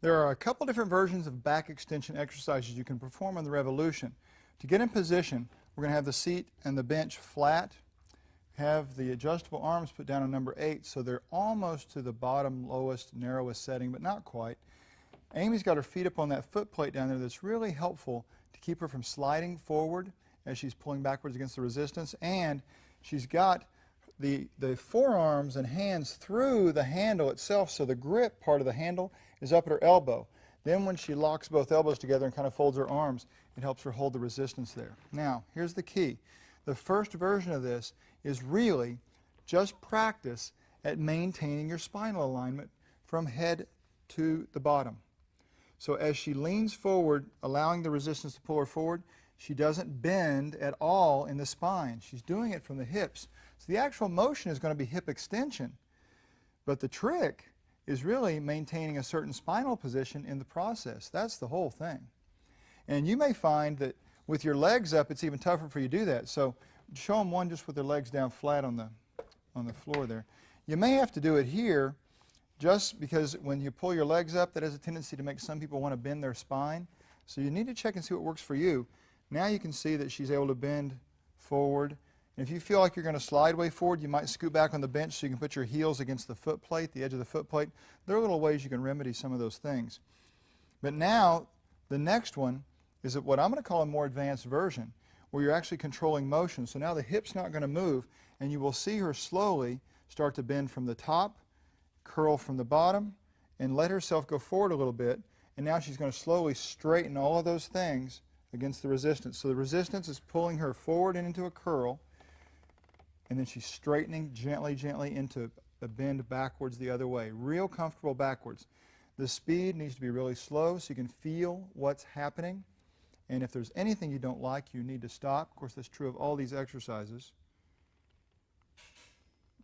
There are a couple different versions of back extension exercises you can perform on the Revolution. To get in position, we're going to have the seat and the bench flat, have the adjustable arms put down on number 8 so they're almost to the bottom, lowest, narrowest setting, but not quite. Amy's got her feet up on that foot plate down there that's really helpful to keep her from sliding forward as she's pulling backwards against the resistance, and she's got the forearms and hands through the handle itself, so the grip part of the handle is up at her elbow. Then when she locks both elbows together and kind of folds her arms, it helps her hold the resistance there. Now, here's the key. The first version of this is really just practice at maintaining your spinal alignment from head to the bottom. So as she leans forward, allowing the resistance to pull her forward, she doesn't bend at all in the spine. She's doing it from the hips. So the actual motion is going to be hip extension. But the trick is really maintaining a certain spinal position in the process. That's the whole thing. And you may find that with your legs up, it's even tougher for you to do that. So show them one just with their legs down flat on the floor there. You may have to do it here just because when you pull your legs up, that has a tendency to make some people want to bend their spine. So you need to check and see what works for you. Now you can see that she's able to bend forward. And if you feel like you're going to slide way forward, you might scoot back on the bench so you can put your heels against the foot plate, the edge of the foot plate. There are little ways you can remedy some of those things. But now, the next one is what I'm going to call a more advanced version, where you're actually controlling motion. So now the hip's not going to move, and you will see her slowly start to bend from the top, curl from the bottom, and let herself go forward a little bit. And now she's going to slowly straighten all of those things against the resistance. So the resistance is pulling her forward and into a curl, and then she's straightening gently, gently into a bend backwards the other way. Real comfortable backwards. The speed needs to be really slow so you can feel what's happening. And if there's anything you don't like, you need to stop. Of course, that's true of all these exercises.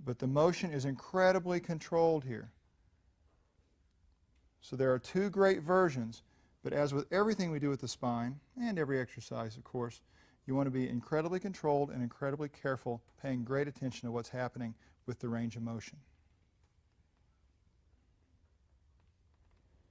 But the motion is incredibly controlled here. So there are two great versions, but as with everything we do with the spine, and every exercise, of course, you want to be incredibly controlled and incredibly careful, paying great attention to what's happening with the range of motion.